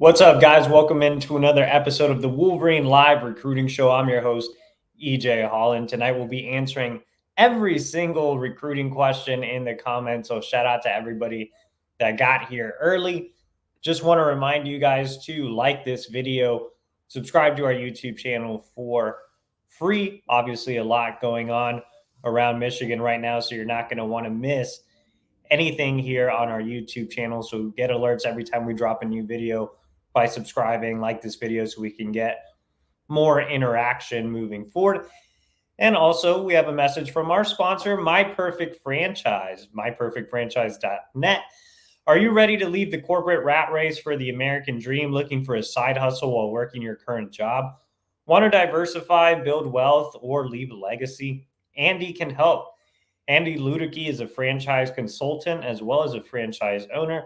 What's up, guys? Welcome into another episode of the Wolverine Live Recruiting Show. I'm your host, EJ Holland. Tonight, we'll be answering every single recruiting question in the comments. So, shout out to everybody that got here early. Just want to remind you guys to like this video, subscribe to our YouTube channel for free. Obviously, a lot going on around Michigan right now, so you're not going to want to miss anything here on our YouTube channel. So, get alerts every time we drop a new video by subscribing, like this video so we can get more interaction moving forward. And also, we have a message from our sponsor, My Perfect Franchise, myperfectfranchise.net. Are you ready to leave the corporate rat race for the American dream, looking for a side hustle while working your current job? Want to diversify, build wealth, or leave a legacy? Andy can help. Andy Luedecke is a franchise consultant as well as a franchise owner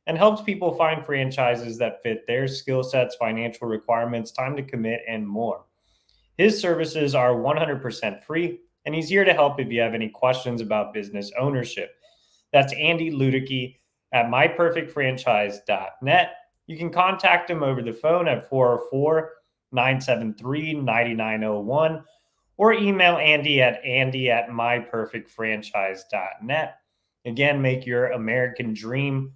and helps people find franchises that fit their skill sets, financial requirements, time to commit, and more. His services are 100% free, and he's here to help if you have any questions about business ownership. That's Andy Luedecke at myperfectfranchise.net. You can contact him over the phone at 404-973-9901 or email Andy at myperfectfranchise.net. Again, make your American dream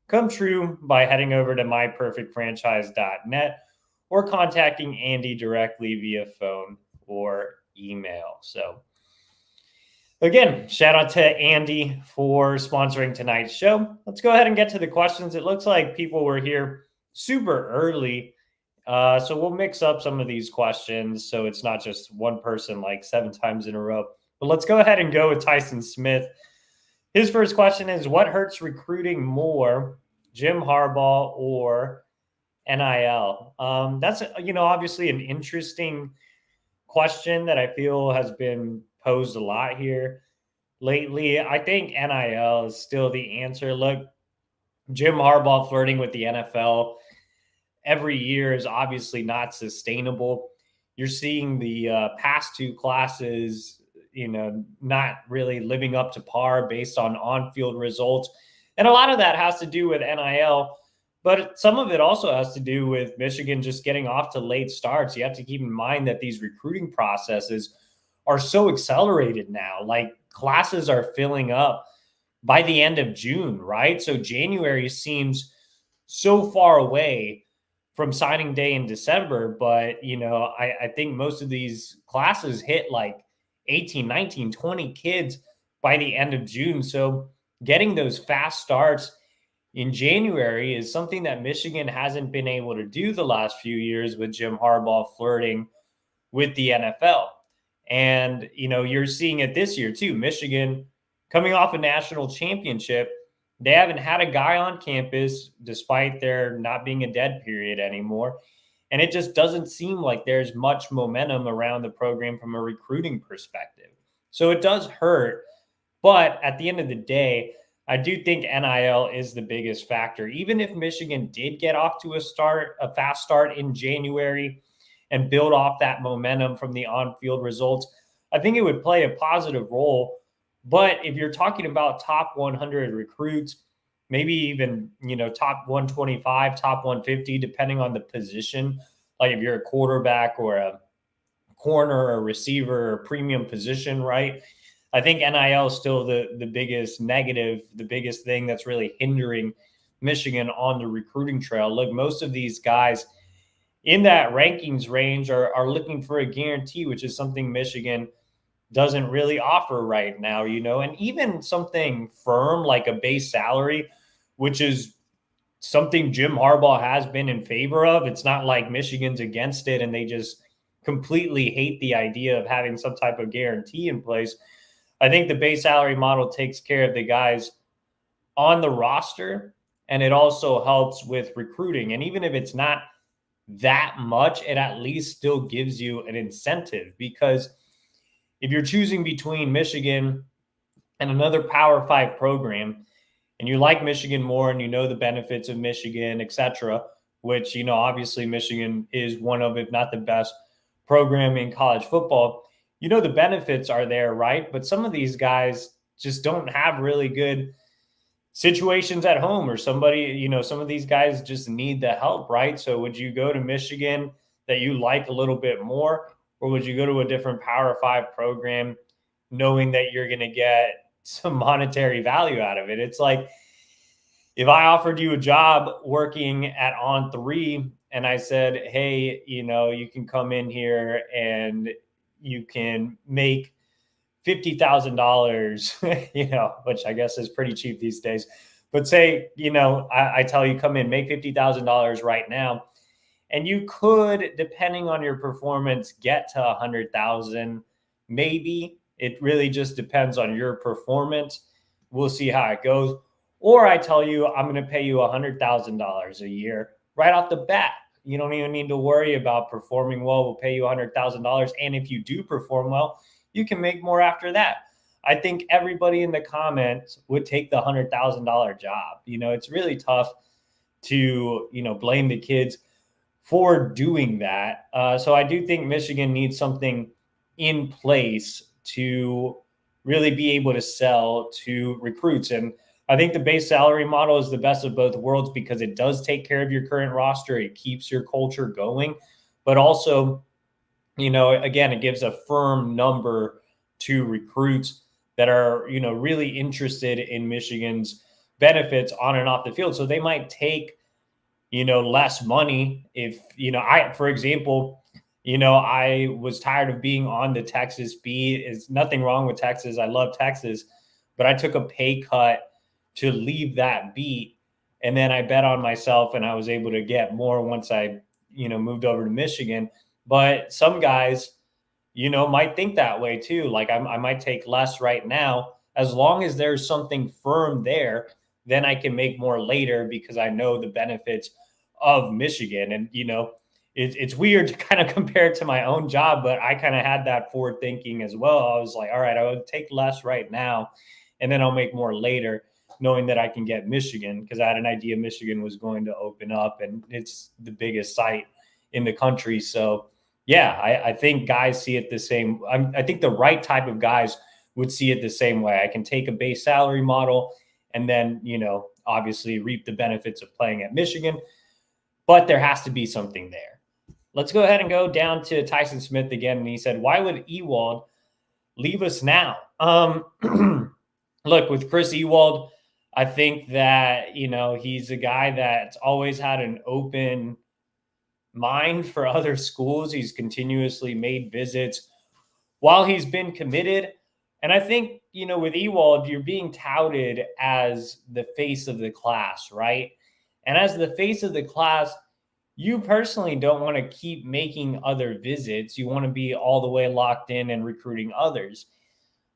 come true by heading over to myperfectfranchise.net or contacting Andy directly via phone or email. So again, shout out to Andy for sponsoring tonight's show. Let's go ahead and get to the questions. It looks like people were here super early. So we'll mix up some of these questions so it's not just one person like 7 times in a row. But let's go ahead and go with Tyson Smith. His first question is, what hurts recruiting more, Jim Harbaugh or NIL? That's, obviously an interesting question that I feel has been posed a lot here lately. I think NIL is still the answer. Look, Jim Harbaugh flirting with the NFL every year is obviously not sustainable. You're seeing the past 2 classes not really living up to par based on on-field results. And a lot of that has to do with NIL, but some of it also has to do with Michigan just getting off to late starts. You have to keep in mind that these recruiting processes are so accelerated now. Like, classes are filling up by the end of June, right? So January seems so far away from signing day in December, but, I think most of these classes hit like 18, 19, 20 kids by the end of June. So getting those fast starts in January is something that Michigan hasn't been able to do the last few years with Jim Harbaugh flirting with the NFL. And, you're seeing it this year too. Michigan coming off a national championship, they haven't had a guy on campus despite there not being a dead period anymore. And it just doesn't seem like there's much momentum around the program from a recruiting perspective. So it does hurt. But at the end of the day, I do think NIL is the biggest factor. Even if Michigan did get off to a fast start in January and build off that momentum from the on-field results, I think it would play a positive role. But if you're talking about top 100 recruits, maybe even, top 125, top 150, depending on the position, like if you're a quarterback or a corner or a receiver or premium position, right? I think NIL is still the biggest negative, the biggest thing that's really hindering Michigan on the recruiting trail. Look, most of these guys in that rankings range are looking for a guarantee, which is something Michigan doesn't really offer right now, and even something firm like a base salary, which is something Jim Harbaugh has been in favor of. It's not like Michigan's against it and they just completely hate the idea of having some type of guarantee in place. I think the base salary model takes care of the guys on the roster, and it also helps with recruiting. And even if it's not that much, it at least still gives you an incentive, because if you're choosing between Michigan and another Power 5 program, and you like Michigan more and the benefits of Michigan, et cetera, which, obviously Michigan is one of, if not the best program in college football, the benefits are there, right? But some of these guys just don't have really good situations at home, or somebody, some of these guys just need the help, right? So would you go to Michigan that you like a little bit more, or would you go to a different Power 5 program knowing that you're going to get some monetary value out of it? It's like if I offered you a job working at On3 and I said, hey, you can come in here and you can make $50,000, which I guess is pretty cheap these days. But say, I tell you, come in, make $50,000 right now. And you could, depending on your performance, get to 100,000, maybe. It really just depends on your performance. We'll see how it goes. Or I tell you, I'm going to pay you $100,000 a year right off the bat. You don't even need to worry about performing well. We'll pay you $100,000. And if you do perform well, you can make more after that. I think everybody in the comments would take the $100,000 job. It's really tough to, blame the kids for doing that. So I do think Michigan needs something in place to really be able to sell to recruits. And I think the base salary model is the best of both worlds because it does take care of your current roster. It keeps your culture going, but also, again, it gives a firm number to recruits that are, really interested in Michigan's benefits on and off the field. So they might take, less money if, for example, I was tired of being on the Texas beat. There's nothing wrong with Texas. I love Texas, but I took a pay cut to leave that beat. And then I bet on myself and I was able to get more once I, moved over to Michigan. But some guys, might think that way too. Like I might take less right now. As long as there's something firm there, then I can make more later because I know the benefits of Michigan. And, it's weird to kind of compare it to my own job, but I kind of had that forward thinking as well. I was like, all right, I would take less right now and then I'll make more later, knowing that I can get Michigan, because I had an idea Michigan was going to open up and it's the biggest site in the country. So yeah, I think guys see it the same. I think the right type of guys would see it the same way. I can take a base salary model and then, obviously reap the benefits of playing at Michigan, but there has to be something there. Let's go ahead and go down to Tyson Smith again. And he said, why would Ewald leave us now? Look, with Chris Ewald, I think that, he's a guy that's always had an open mind for other schools. He's continuously made visits while he's been committed. And I think, with Ewald, you're being touted as the face of the class, right? And as the face of the class, you personally don't want to keep making other visits. You want to be all the way locked in and recruiting others.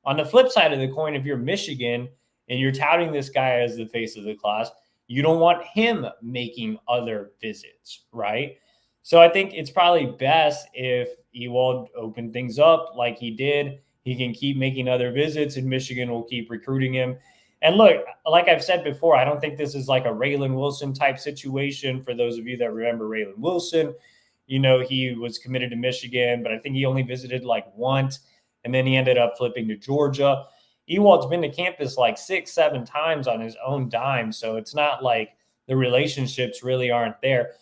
On the flip side of the coin, if you're Michigan and you're touting this guy as the face of the class, you don't want him making other visits, right? So I think it's probably best if Ewald opened things up like he did. He can keep making other visits and Michigan will keep recruiting him. And look, like I've said before, I don't think this is like a Raylan Wilson type situation. For those of you that remember Raylan Wilson, he was committed to Michigan, but I think he only visited like once, and then he ended up flipping to Georgia. Ewald's been to campus like 6-7 times on his own dime, so it's not like the relationships really aren't there.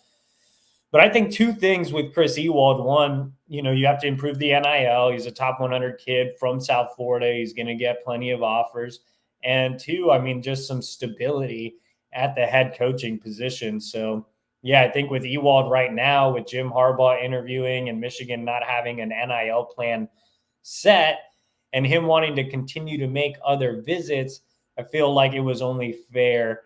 But I think two things with Chris Ewald. One, you have to improve the NIL. He's a top 100 kid from South Florida. He's going to get plenty of offers. And two, just some stability at the head coaching position. So, yeah, I think with Ewald right now, with Jim Harbaugh interviewing and Michigan not having an NIL plan set and him wanting to continue to make other visits, I feel like it was only fair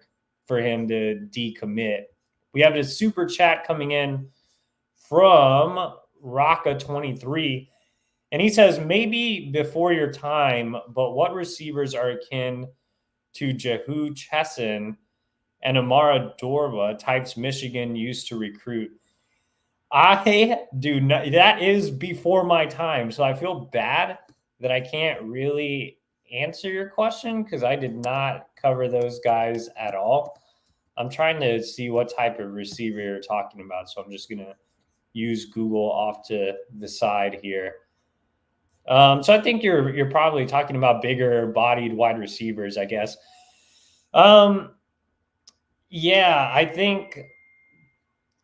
for him to decommit. We have a super chat coming in from Raka23. And he says, maybe before your time, but what receivers are akin to Jehu Chesson and Amara Dorva types Michigan used to recruit? I do not. That is before my time. So I feel bad that I can't really answer your question because I did not cover those guys at all. I'm trying to see what type of receiver you're talking about. So I'm just going to use Google off to the side here. So I think you're probably talking about bigger bodied wide receivers, I guess. Um, yeah, I think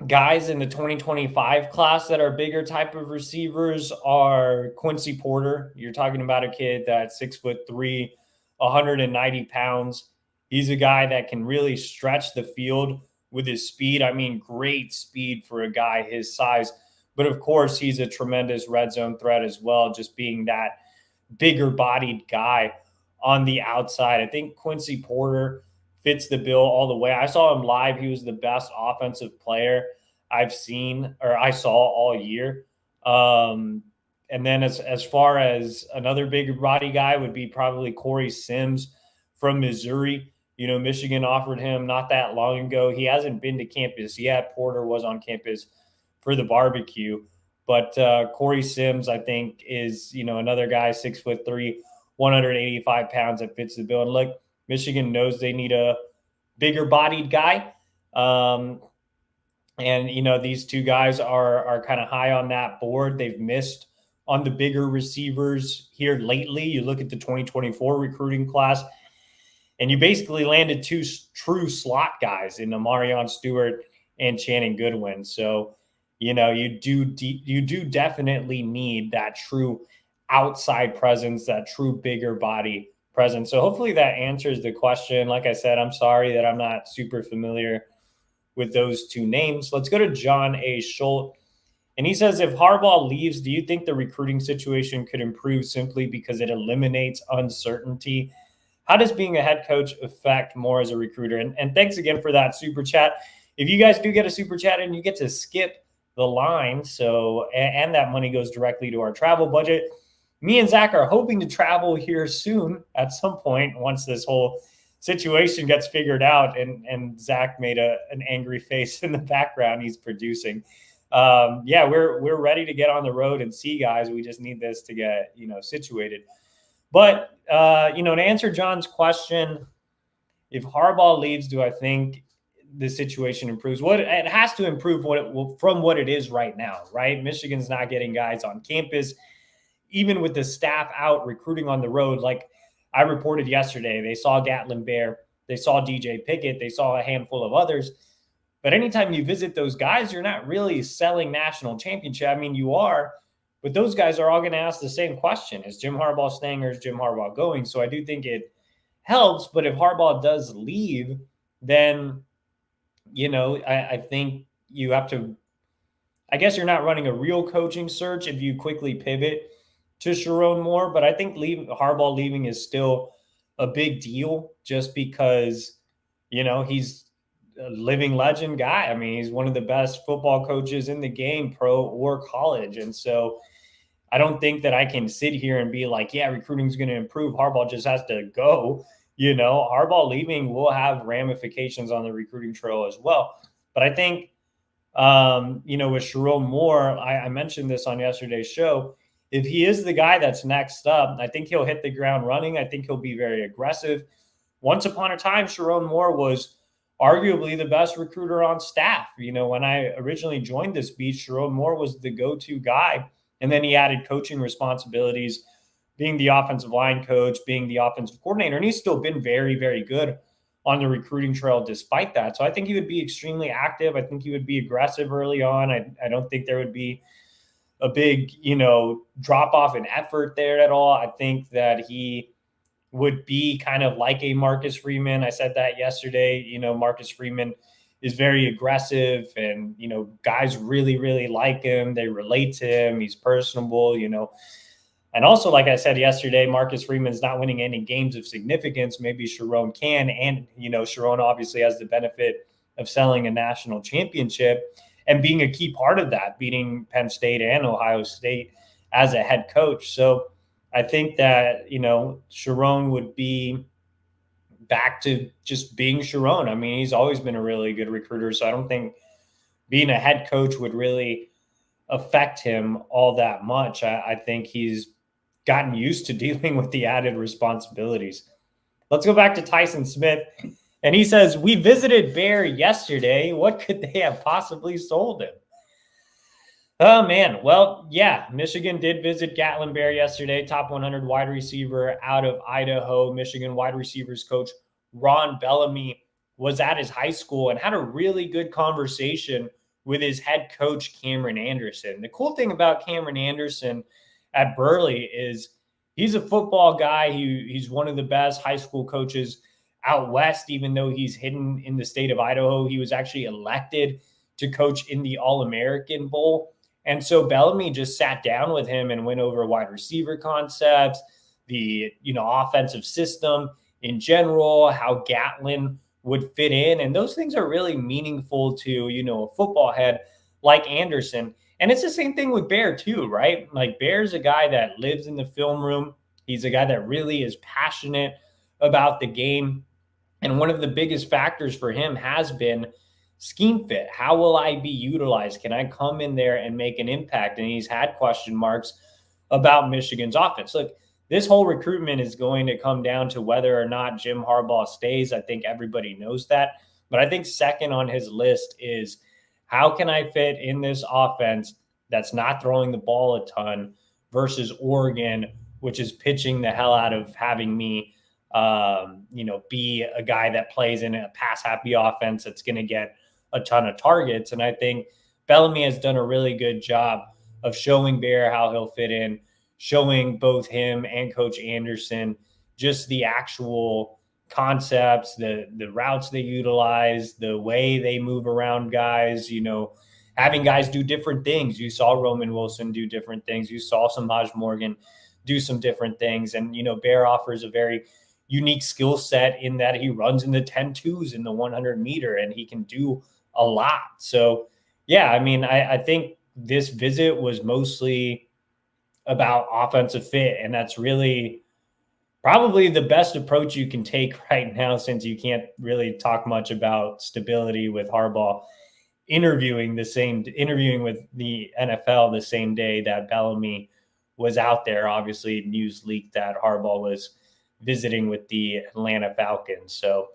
guys in the 2025 class that are bigger type of receivers are Quincy Porter. You're talking about a kid that's 6'3", 190 pounds. He's a guy that can really stretch the field with his speed. I mean, great speed for a guy his size. But of course, he's a tremendous red zone threat as well, just being that bigger bodied guy on the outside. I think Quincy Porter fits the bill all the way. I saw him live. He was the best offensive player I've seen or I saw all year. And then as far as another big body guy would be probably Corey Sims from Missouri. You know, Michigan offered him not that long ago. He hasn't been to campus yet. Porter was on campus for the barbecue. But Corey Sims, I think, is, you know, another guy, 6'3", 185 pounds that fits the bill. And look, Michigan knows they need a bigger bodied guy. And, you know, these two guys are kind of high on that board. They've missed on the bigger receivers here lately. You look at the 2024 recruiting class, and you basically landed two true slot guys in Amarion Stewart and Channing Goodwin. So, you know, you do definitely need that true outside presence, that true bigger body presence. So hopefully that answers the question. Like I said, I'm sorry that I'm not super familiar with those two names. Let's go to John A. Schultz. And he says, if Harbaugh leaves, do you think the recruiting situation could improve simply because it eliminates uncertainty? How does being a head coach affect more as a recruiter? And thanks again for that super chat. If you guys do get a super chat and you get to skip the line, so and that money goes directly to our travel budget. Me and Zach are hoping to travel here soon at some point once this whole situation gets figured out. And Zach made an angry face in the background. He's producing. Yeah, we're ready to get on the road and see guys. We just need this to get, you know, situated. But, you know, to answer John's question, if Harbaugh leaves, do I think the situation improves? What it has to improve from what it is right now, right? Michigan's not getting guys on campus, even with the staff out recruiting on the road. Like I reported yesterday, they saw Gatlin Bair, they saw DJ Pickett, they saw a handful of others. But anytime you visit those guys, you're not really selling national championship. I mean, you are, but those guys are all going to ask the same question. Is Jim Harbaugh staying or is Jim Harbaugh going? So I do think it helps. But if Harbaugh does leave, then, you know, I think you have to, I guess you're not running a real coaching search if you quickly pivot to Sharon Moore. But I think Harbaugh leaving is still a big deal just because, you know, he's a living legend guy. I mean, he's one of the best football coaches in the game, pro or college. And so I don't think that I can sit here and be like, yeah, recruiting is going to improve. Harbaugh just has to go. You know, Harbaugh leaving will have ramifications on the recruiting trail as well. But I think, you know, with Sharon Moore, I mentioned this on yesterday's show. If he is the guy that's next up, I think he'll hit the ground running. I think he'll be very aggressive. Once upon a time, Sharon Moore was arguably the best recruiter on staff. You know, when I originally joined this beat, Sharon Moore was the go-to guy. And then he added coaching responsibilities, being the offensive line coach, being the offensive coordinator. And he's still been very, very good on the recruiting trail despite that. So I think he would be extremely active. I think he would be aggressive early on. I don't think there would be a big, you know, drop off in effort there at all. I think that he would be kind of like a Marcus Freeman. I said that yesterday. You know, Marcus Freeman is very aggressive and, you know, guys really, really like him. They relate to him. He's personable, you know. And also, like I said yesterday, Marcus Freeman's not winning any games of significance. Maybe Sharon can. And, you know, Sharon obviously has the benefit of selling a national championship and being a key part of that, beating Penn State and Ohio State as a head coach. So I think that, you know, Sharon would be back to just being Sharon. I mean, he's always been a really good recruiter. So I don't think being a head coach would really affect him all that much. I think he's gotten used to dealing with the added responsibilities. Let's go back to Tyson Smith. And he says, we visited Bair yesterday. What could they have possibly sold him? Oh, man. Well, yeah, Michigan did visit Gatlin Bair yesterday, top 100 wide receiver out of Idaho. Michigan wide receivers coach Ron Bellamy was at his high school and had a really good conversation with his head coach, Cameron Anderson. The cool thing about Cameron Anderson at Burley is he's a football guy. He's one of the best high school coaches out west, even though he's hidden in the state of Idaho. He was actually elected to coach in the All-American Bowl. And so Bellamy just sat down with him and went over wide receiver concepts, the offensive system in general, how Gatlin would fit in. And those things are really meaningful to, a football head like Anderson. And it's the same thing with Bair too, right? Like Bair's a guy that lives in the film room. He's a guy that really is passionate about the game. And one of the biggest factors for him has been scheme fit. How will I be utilized? Can I come in there and make an impact? And he's had question marks about Michigan's offense. Look, this whole recruitment is going to come down to whether or not Jim Harbaugh stays. I think everybody knows that. But I think second on his list is how can I fit in this offense that's not throwing the ball a ton versus Oregon, which is pitching the hell out of having me be a guy that plays in a pass-happy offense that's going to get a ton of targets. And I think Bellamy has done a really good job of showing Bair how he'll fit in, showing both him and Coach Anderson just the actual concepts, the routes they utilize, the way they move around guys, having guys do different things. You saw Roman Wilson do different things. You saw Samaj Morgan do some different things. And, Bair offers a very unique skill set in that he runs in the 10-2s in the 100 meter, and he can do a lot. So, yeah, I think this visit was mostly about offensive fit, and that's really probably the best approach you can take right now, since you can't really talk much about stability with Harbaugh interviewing with the NFL the same day that Bellamy was out there. Obviously, news leaked that Harbaugh was visiting with the Atlanta Falcons. So,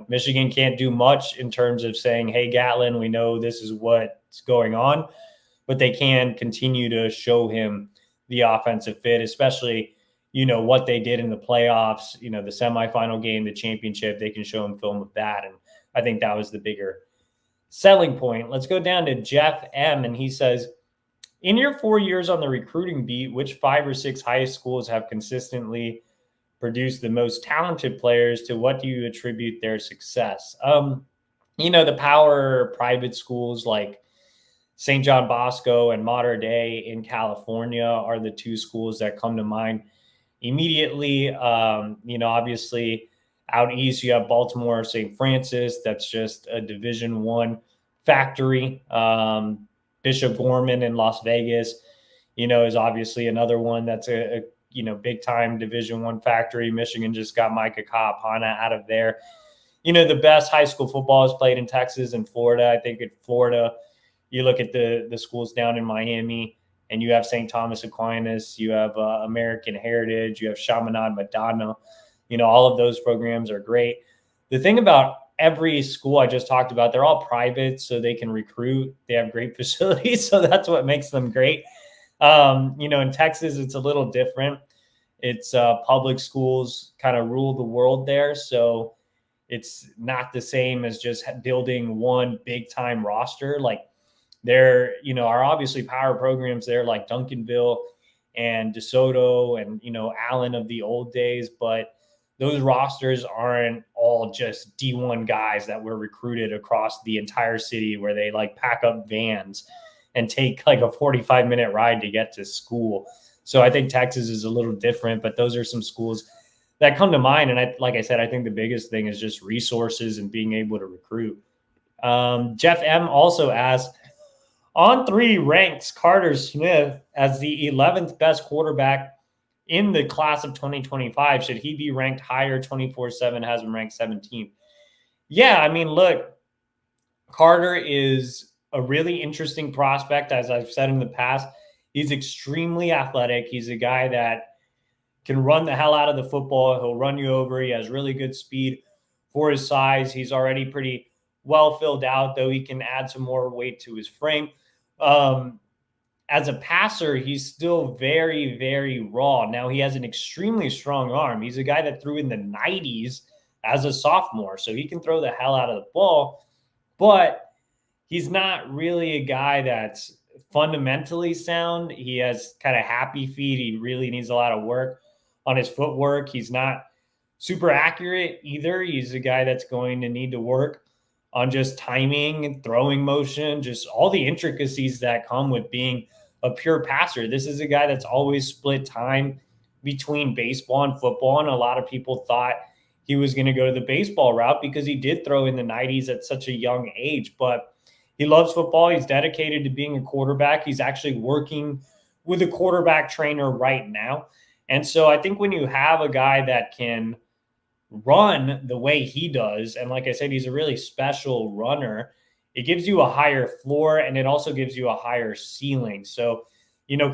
Michigan can't do much in terms of saying, hey, Gatlin, we know this is what's going on, but they can continue to show him the offensive fit, especially, what they did in the playoffs, the semifinal game, the championship. They can show him film of that. And I think that was the bigger selling point. Let's go down to Jeff M. And he says, in your 4 years on the recruiting beat, which 5 or 6 high schools have consistently produced the most talented players? To what do you attribute their success? The power private schools like St. John Bosco and Mater Dei in California are the 2 schools that come to mind immediately. Obviously out east, you have Baltimore, St. Francis. That's just a Division I factory. Bishop Gorman in Las Vegas, is obviously another one that's a big time Division I factory. Michigan just got Micah Kaapana out of there. The best high school football is played in Texas and Florida. I think in Florida, you look at the schools down in Miami, and you have St. Thomas Aquinas, you have American Heritage, you have Chaminade Madonna. All of those programs are great. The thing about every school I just talked about, they're all private, so they can recruit. They have great facilities, so that's what makes them great. In Texas, it's a little different. It's public schools kind of rule the world there. So it's not the same as just building one big time roster. Like there, are obviously power programs there like Duncanville and DeSoto and, Allen of the old days, but those rosters aren't all just D1 guys that were recruited across the entire city where they like pack up vans and take like a 45-minute ride to get to school. So I think Texas is a little different, but those are some schools that come to mind. And like I said, I think the biggest thing is just resources and being able to recruit. Jeff M also asked, on 3 ranks Carter Smith as the 11th best quarterback in the class of 2025. Should he be ranked higher? 24/7 has him ranked 17th. Yeah, look, Carter is a really interesting prospect. As I've said in the past, he's extremely athletic. He's a guy that can run the hell out of the football. He'll run you over. He has really good speed for his size. He's already pretty well filled out, though he can add some more weight to his frame. As a passer, he's still very, very raw. Now, he has an extremely strong arm. He's a guy that threw in the 90s as a sophomore. So he can throw the hell out of the ball, but he's not really a guy that's fundamentally sound. He has kind of happy feet. He really needs a lot of work on his footwork. He's not super accurate either. He's a guy that's going to need to work on just timing and throwing motion, just all the intricacies that come with being a pure passer. This is a guy that's always split time between baseball and football. And a lot of people thought he was going to go to the baseball route because he did throw in the 90s at such a young age. But he loves football. He's dedicated to being a quarterback. He's actually working with a quarterback trainer right now. And so I think when you have a guy that can run the way he does, and like I said, he's a really special runner, it gives you a higher floor and it also gives you a higher ceiling. So,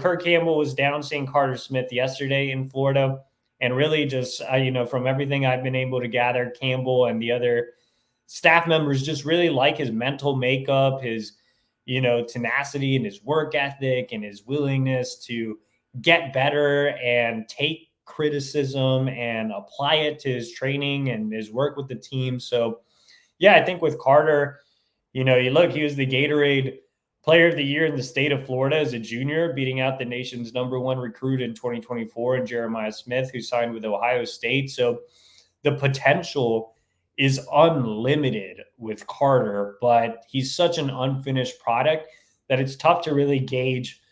Kirk Campbell was down seeing Carter Smith yesterday in Florida, and really just, from everything I've been able to gather, Campbell and the other staff members just really like his mental makeup, his, tenacity and his work ethic and his willingness to get better and take criticism and apply it to his training and his work with the team. So, yeah, I think with Carter, you look, he was the Gatorade Player of the Year in the state of Florida as a junior, beating out the nation's #1 recruit in 2024, and Jeremiah Smith, who signed with Ohio State. So the potential is unlimited with Carter, but he's such an unfinished product that it's tough to really gauge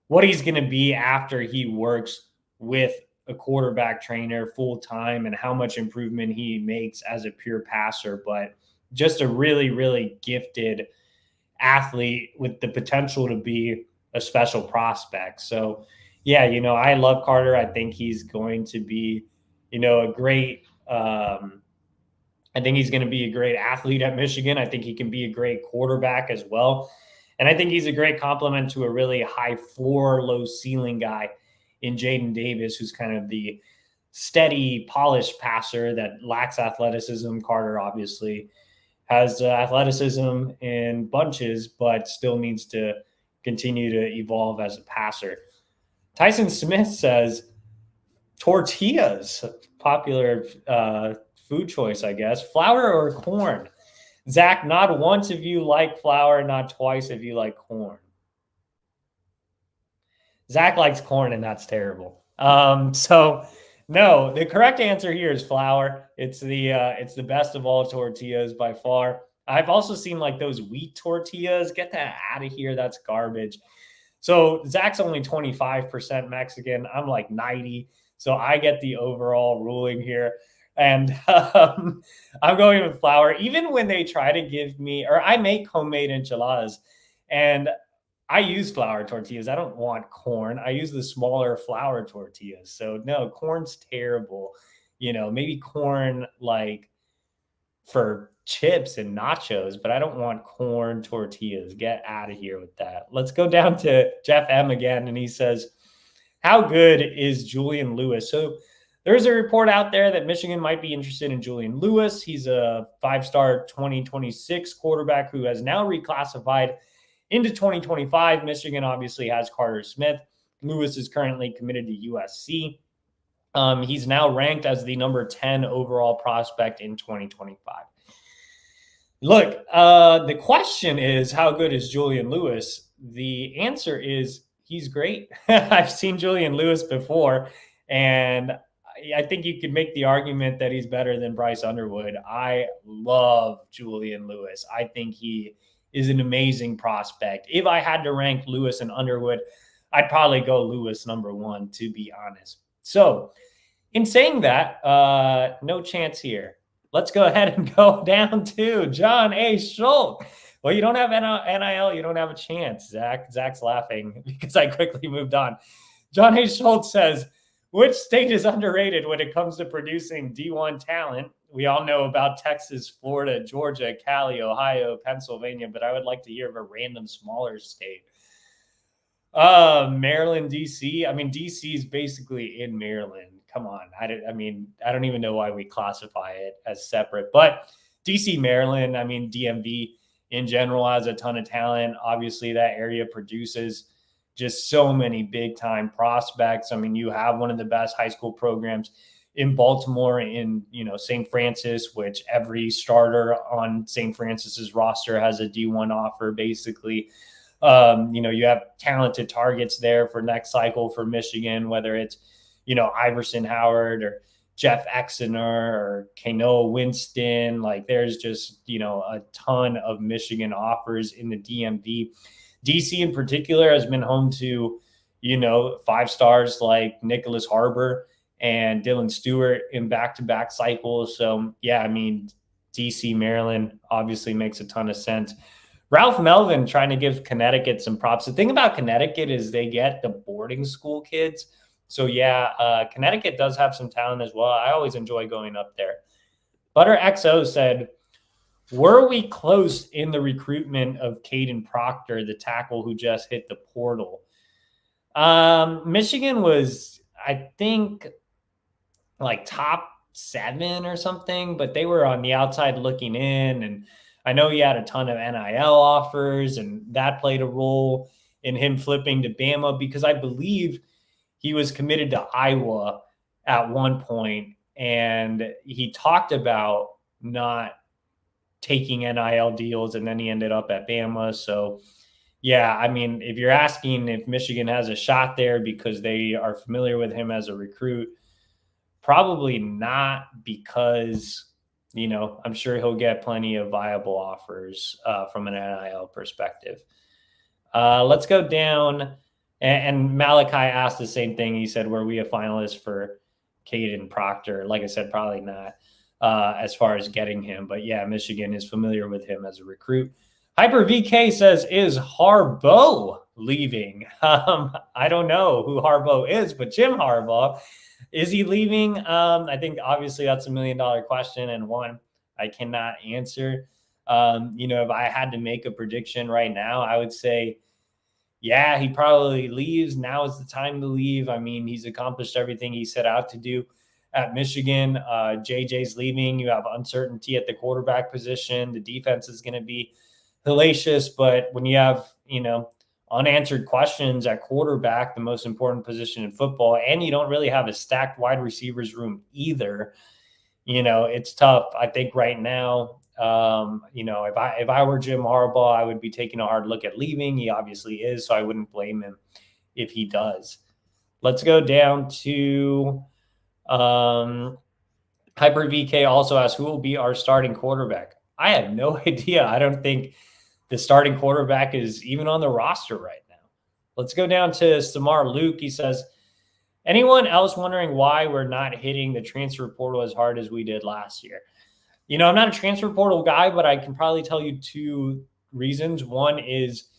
what he's going to be after he works with a quarterback trainer full time and how much improvement he makes as a pure passer. But just a really, really gifted athlete with the potential to be a special prospect. So, yeah, I love Carter. I think he's going to be, a great, I think he's going to be a great athlete at Michigan. I think he can be a great quarterback as well. And I think he's a great complement to a really high floor, low ceiling guy in Jaden Davis, who's kind of the steady, polished passer that lacks athleticism. Carter obviously has athleticism in bunches, but still needs to continue to evolve as a passer. Tyson Smith says tortillas, popular food choice, I guess. Flour or corn? Zach, not once if you like flour, not twice if you like corn. Zach likes corn, and that's terrible. So no, the correct answer here is flour. It's the best of all tortillas by far. I've also seen like those wheat tortillas. Get that out of here. That's garbage. So Zach's only 25% Mexican. I'm like 90. So I get the overall ruling here. And I'm going with flour. Even when they try to give me, or I make homemade enchiladas, and I use flour tortillas. I don't want corn. I use the smaller flour tortillas. So no, corn's terrible. Maybe corn like for chips and nachos, but I don't want corn tortillas. Get out of here with that. Let's go down to Jeff M again. And he says, how good is Julian Lewis? So there's a report out there that Michigan might be interested in Julian Lewis. He's a 5-star 2026 quarterback who has now reclassified into 2025. Michigan obviously has Carter Smith. Lewis is currently committed to USC. He's now ranked as the number 10 overall prospect in 2025. Look, the question is, how good is Julian Lewis? The answer is he's great. I've seen Julian Lewis before, and I think you could make the argument that he's better than Bryce Underwood. I love Julian Lewis. I think he is an amazing prospect. If I had to rank Lewis and Underwood, I'd probably go Lewis #1, to be honest. So in saying that, no chance here. Let's go ahead and go down to John A. Schultz. Well, you don't have NIL. You don't have a chance, Zach. Zach's laughing because I quickly moved on. John A. Schultz says, which state is underrated when it comes to producing D1 talent? We all know about Texas, Florida, Georgia, Cali, Ohio, Pennsylvania, but I would like to hear of a random smaller state. Maryland, DC. I mean, DC is basically in Maryland. Come on. I don't even know why we classify it as separate, but DC, Maryland, DMV in general has a ton of talent. Obviously, that area produces just so many big time prospects. You have one of the best high school programs in Baltimore, in, St. Francis, which every starter on St. Francis's roster has a D1 offer, basically. You have talented targets there for next cycle for Michigan, whether it's, Iverson Howard or Jeff Exeter or Kano Winston. Like, there's just, a ton of Michigan offers in the DMV. DC in particular has been home to, 5 stars like Nicholas Harbaugh and Dylan Stewart in back-to-back cycles. So, yeah, I mean, DC, Maryland obviously makes a ton of sense. Ralph Melvin trying to give Connecticut some props. The thing about Connecticut is they get the boarding school kids. So, yeah, Connecticut does have some talent as well. I always enjoy going up there. Butter XO said, were we close in the recruitment of Kadyn Proctor, the tackle who just hit the portal? Michigan was, I think, like top 7 or something, but they were on the outside looking in. And I know he had a ton of NIL offers, and that played a role in him flipping to Bama, because I believe he was committed to Iowa at one point, and he talked about not taking NIL deals, and then he ended up at Bama. So, yeah, I mean, if you're asking if Michigan has a shot there because they are familiar with him as a recruit, probably not, because, I'm sure he'll get plenty of viable offers from an NIL perspective. Let's go down. And Malachi asked the same thing. He said, were we a finalist for Kadyn Proctor? Like I said, probably not as far as getting him. But, yeah, Michigan is familiar with him as a recruit. Hyper VK says, is Harbaugh leaving? I don't know who Harbaugh is, but Jim Harbaugh. Is he leaving? I think obviously that's $1 million question, and one I cannot answer. If I had to make a prediction right now, I would say, yeah, he probably leaves. Now is the time to leave. I mean, he's accomplished everything he set out to do at Michigan. JJ's leaving. You have uncertainty at the quarterback position. The defense is going to be hellacious, but when you have, unanswered questions at quarterback, the most important position in football, and you don't really have a stacked wide receivers room either, it's tough. I think right now, if I were Jim Harbaugh, I would be taking a hard look at leaving. He obviously is, so I wouldn't blame him if he does. Let's go down to Hyper VK also asks, who will be our starting quarterback? I have no idea. I don't think the starting quarterback is even on the roster right now. Let's go down to Samar Luke. He says, anyone else wondering why we're not hitting the transfer portal as hard as we did last year? I'm not a transfer portal guy, but I can probably tell you 2 reasons. One is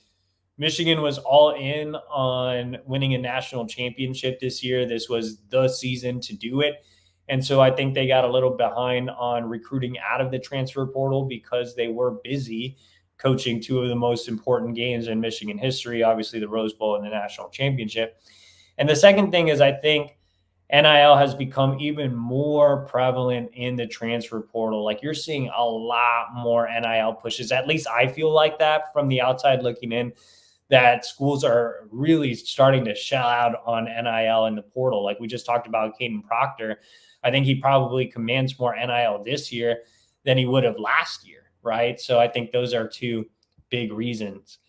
Michigan was all in on winning a national championship this year. This was the season to do it. And so I think they got a little behind on recruiting out of the transfer portal because they were busy coaching 2 of the most important games in Michigan history, obviously the Rose Bowl and the national championship. And the second thing is I think NIL has become even more prevalent in the transfer portal. Like, you're seeing a lot more NIL pushes. At least I feel like that from the outside looking in, that schools are really starting to shell out on NIL in the portal. Like we just talked about Kadyn Proctor. I think he probably commands more NIL this year than he would have last year, right? So I think those are 2 big reasons.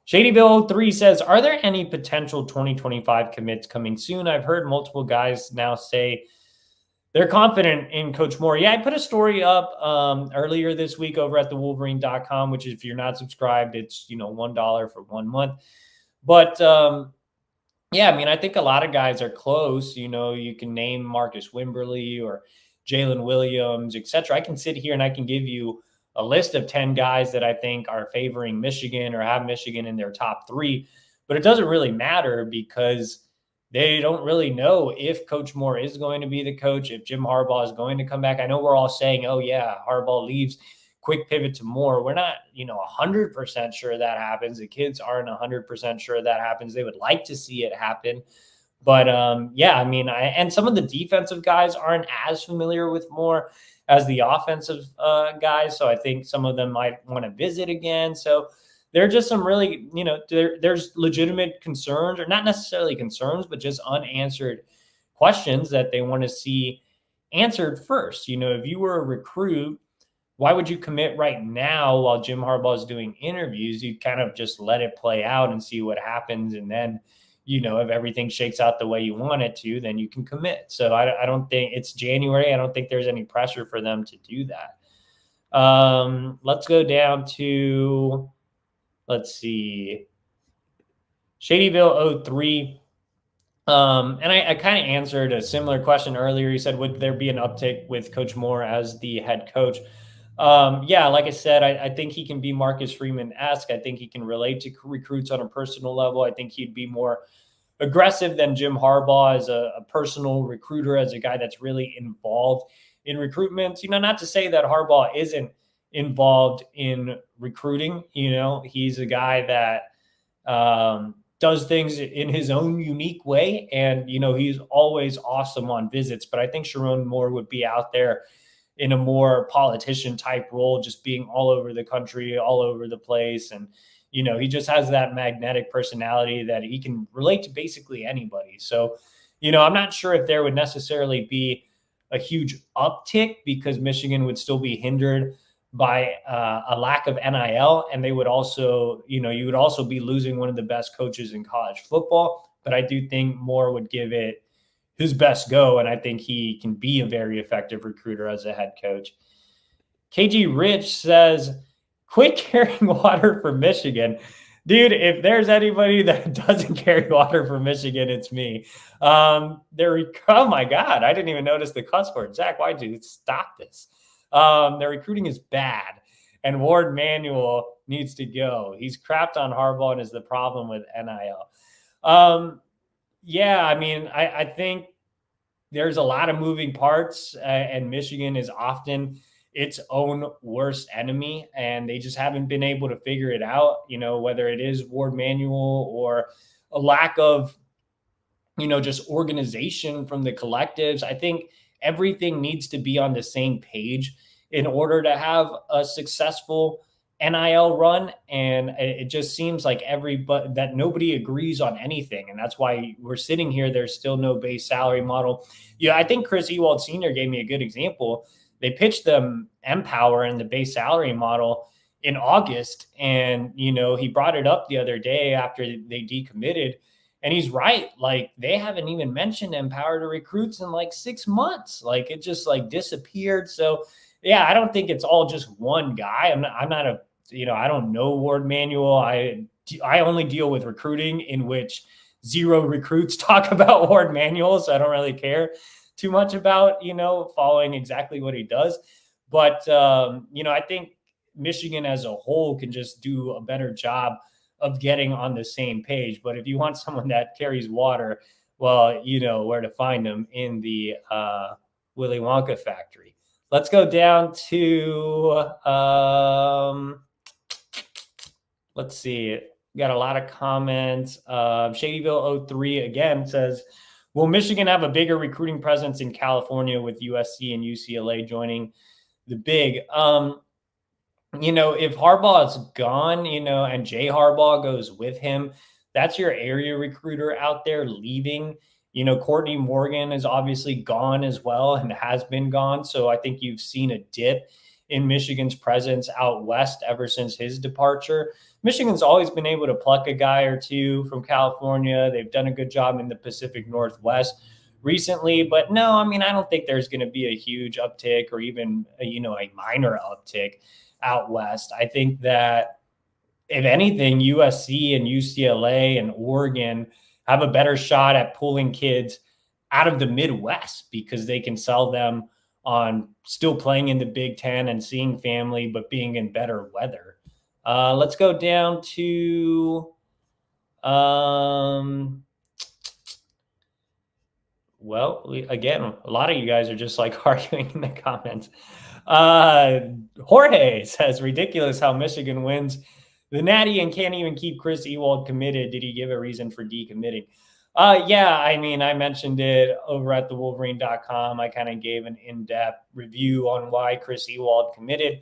ShadyBill03 says, are there any potential 2025 commits coming soon? I've heard multiple guys now say they're confident in Coach Moore. Yeah, I put a story up earlier this week over at thewolverine.com, which if you're not subscribed, it's, $1 for 1 month. But yeah, I mean, I think a lot of guys are close. You can name Marcus Wimberly or Jalen Williams, etc. I can sit here and I can give you a list of 10 guys that I think are favoring Michigan or have Michigan in their top 3, but it doesn't really matter because they don't really know if Coach Moore is going to be the coach, if Jim Harbaugh is going to come back. I know we're all saying, oh yeah, Harbaugh leaves, quick pivot to Moore. We're not, 100% sure that happens. The kids aren't 100% sure that happens. They would like to see it happen. But yeah, I mean, and some of the defensive guys aren't as familiar with Moore as the offensive guys. So I think some of them might want to visit again. So there are just some really, there's legitimate concerns, or not necessarily concerns, but just unanswered questions that they want to see answered first. If you were a recruit, why would you commit right now while Jim Harbaugh is doing interviews? You'd kind of just let it play out and see what happens. And then, if everything shakes out the way you want it to, then you can commit. So I don't think it's January. I don't think there's any pressure for them to do that. Let's go down to, let's see, Shadyville 03. And I kind of answered a similar question earlier. He said, would there be an uptick with Coach Moore as the head coach? Yeah, like I said, I think he can be Marcus Freeman-esque. I think he can relate to recruits on a personal level. I think he'd be more aggressive than Jim Harbaugh as a personal recruiter, as a guy that's really involved in recruitment. Not to say that Harbaugh isn't involved in recruiting. He's a guy that does things in his own unique way. And, he's always awesome on visits. But I think Sherrone Moore would be out there in a more politician type role, just being all over the country, all over the place. And, he just has that magnetic personality that he can relate to basically anybody. So, I'm not sure if there would necessarily be a huge uptick, because Michigan would still be hindered by a lack of NIL. And they would also, you would also be losing one of the best coaches in college football. But I do think Moore would give it his best go. And I think he can be a very effective recruiter as a head coach. KG Rich says, quit carrying water for Michigan. Dude, if there's anybody that doesn't carry water for Michigan, it's me. Oh my God, I didn't even notice the cuss word. Zach, why'd you stop this? Their recruiting is bad, and Ward Manuel needs to go. He's crapped on Harbaugh and is the problem with NIL. Yeah, I think there's a lot of moving parts, and Michigan is often its own worst enemy, and they just haven't been able to figure it out, whether it is Ward Manuel or a lack of, just organization from the collectives. I think everything needs to be on the same page in order to have a successful NIL run. And it just seems like that nobody agrees on anything. And that's why we're sitting here. There's still no base salary model. I think Chris Ewald Sr. gave me a good example. They pitched them Empower and the base salary model in August. And, he brought it up the other day after they decommitted. And he's right. Like, they haven't even mentioned Empower to recruits in like 6 months. Like, it just disappeared. So yeah, I don't think it's all just one guy. I'm not I don't know Ward Manuel. I only deal with recruiting in which 0 recruits talk about Ward Manuel. So I don't really care too much about, following exactly what he does. But, I think Michigan as a whole can just do a better job of getting on the same page. But if you want someone that carries water, well, you know where to find them in the Willy Wonka factory. Let's go down to, let's see. We got a lot of comments. Shadyville 03 again says, will Michigan have a bigger recruiting presence in California with USC and UCLA joining the big? If Harbaugh is gone, and Jay Harbaugh goes with him, that's your area recruiter out there leaving. Courtney Morgan is obviously gone as well and has been gone. So I think you've seen a dip in Michigan's presence out west ever since his departure. Michigan's always been able to pluck a guy or two from California. They've done a good job in the Pacific Northwest recently, but no, I don't think there's going to be a huge uptick or even, a minor uptick out west. I think that if anything, USC and UCLA and Oregon have a better shot at pulling kids out of the Midwest because they can sell them on still playing in the Big Ten and seeing family, but being in better weather. Let's go down to, again, a lot of you guys are just arguing in the comments. Jorge says, ridiculous how Michigan wins the Natty and can't even keep Chris Ewald committed. Did he give a reason for decommitting? Yeah, I mentioned it over at thewolverine.com. I kind of gave an in-depth review on why Chris Ewald decommitted,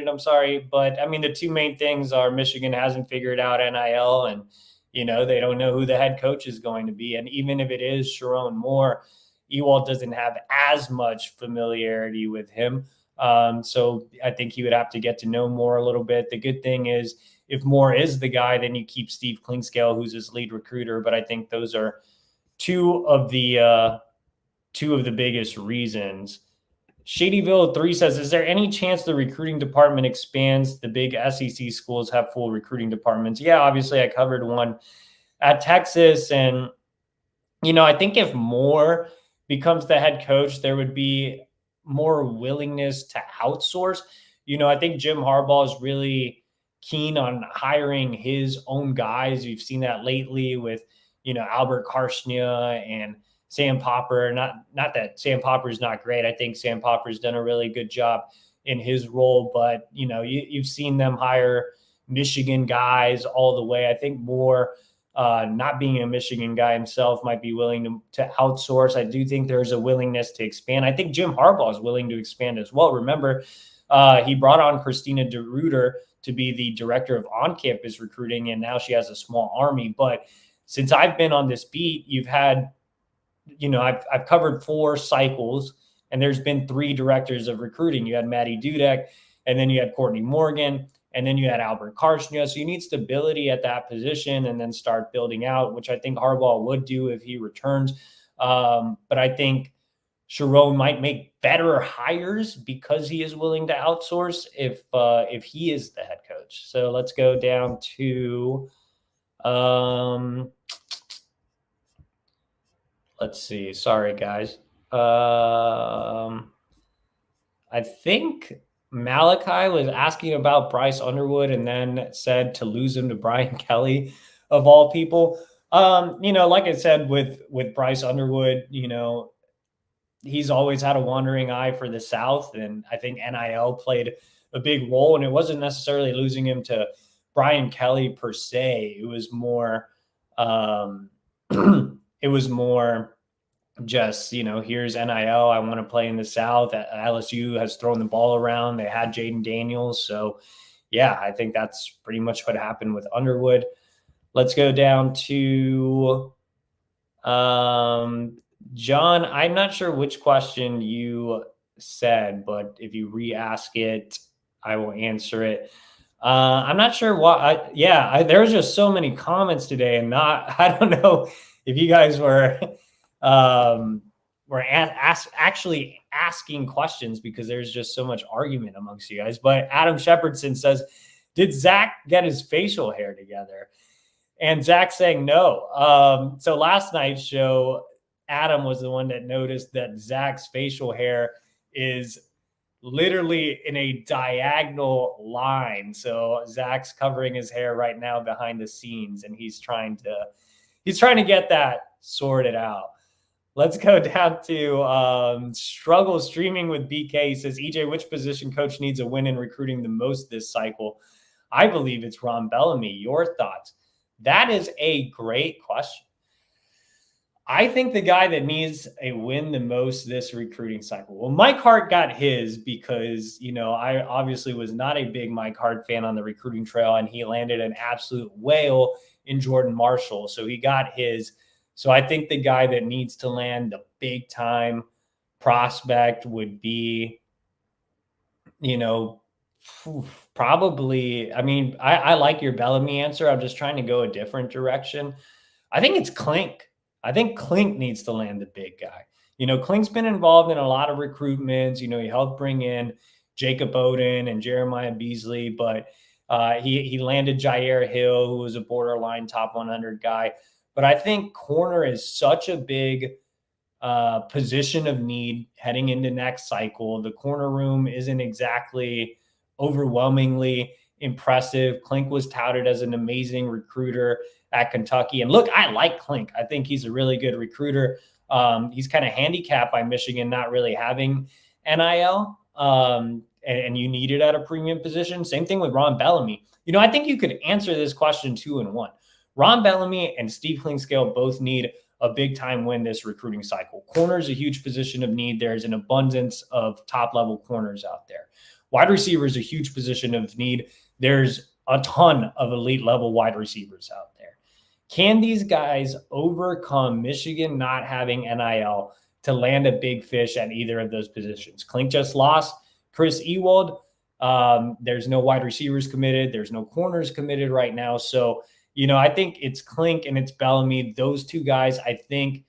I'm sorry. But the two main things are Michigan hasn't figured out NIL, and, they don't know who the head coach is going to be. And even if it is Sherrone Moore, Ewald doesn't have as much familiarity with him. So I think he would have to get to know Moore a little bit. The good thing is, if Moore is the guy, then you keep Steve Klingscale, who's his lead recruiter. But I think those are two of the biggest reasons. Shadyville 3 says, is there any chance the recruiting department expands? The big SEC schools have full recruiting departments. Yeah, obviously I covered one at Texas. And, I think if Moore becomes the head coach, there would be more willingness to outsource. I think Jim Harbaugh is really keen on hiring his own guys. You've seen that lately with, Albert Karshnia and Sam Popper. Not that Sam Popper is not great. I think Sam Popper's done a really good job in his role, but you've seen them hire Michigan guys all the way. I think Moore, not being a Michigan guy himself, might be willing to outsource. I do think there's a willingness to expand. I think Jim Harbaugh is willing to expand as well. Remember, he brought on Christina DeRuiter to be the director of on-campus recruiting, and now she has a small army. But since I've been on this beat, you've had, I've covered 4 cycles, and there's been 3 directors of recruiting. You had Maddie Dudek, and then you had Courtney Morgan, and then you had Albert Karshnia. So you need stability at that position and then start building out, which I think Harbaugh would do if he returns. But I think Sharon might make better hires because he is willing to outsource if he is the head coach. So let's go down to let's see. Sorry, guys. I think Malachi was asking about Bryce Underwood and then said to lose him to Brian Kelly, of all people. Like I said, with Bryce Underwood, he's always had a wandering eye for the South. And I think NIL played a big role. And it wasn't necessarily losing him to Brian Kelly per se. It was more, just, here's NIL. I want to play in the South. LSU has thrown the ball around. They had Jaden Daniels. So, yeah, I think that's pretty much what happened with Underwood. Let's go down to John. I'm not sure which question you said, but if you re-ask it, I will answer it. I'm not sure why. There was just so many comments today, and I don't know if you guys were actually asking questions because there's just so much argument amongst you guys. But Adam Shepardson says, did Zach get his facial hair together? And Zach saying no. So last night's show, Adam was the one that noticed that Zach's facial hair is literally in a diagonal line. So Zach's covering his hair right now behind the scenes, and he's trying to get that sorted out. Let's go down to struggle streaming with BK. He says, EJ, which position coach needs a win in recruiting the most this cycle? I believe it's Ron Bellamy. Your thoughts? That is a great question. I think the guy that needs a win the most this recruiting cycle. Well, Mike Hart got his because, I obviously was not a big Mike Hart fan on the recruiting trail, and he landed an absolute whale in Jordan Marshall. So he got his. So I think the guy that needs to land the big time prospect would be, probably, I like your Bellamy answer. I'm just trying to go a different direction. I think it's Klink. I think Klink needs to land the big guy. Klink's been involved in a lot of recruitments. He helped bring in Jacob Oden and Jeremiah Beasley, but he landed Jair Hill, who was a borderline top 100 guy. But I think corner is such a big position of need heading into next cycle. The corner room isn't exactly overwhelmingly impressive. Klink was touted as an amazing recruiter at Kentucky. And look, I like Klink. I think he's a really good recruiter. He's kind of handicapped by Michigan not really having NIL, and you need it at a premium position. Same thing with Ron Bellamy. I think you could answer this question 2 in 1. Ron Bellamy and Steve Klingscale both need a big-time win this recruiting cycle. Corner is a huge position of need. There's an abundance of top-level corners out there. Wide receiver is a huge position of need. There's a ton of elite-level wide receivers out there. Can these guys overcome Michigan not having NIL to land a big fish at either of those positions. Clink just lost Chris Ewald. There's no wide receivers committed. There's no corners committed right now. So, I think it's Clink and it's Bellamy. Those two guys, I think,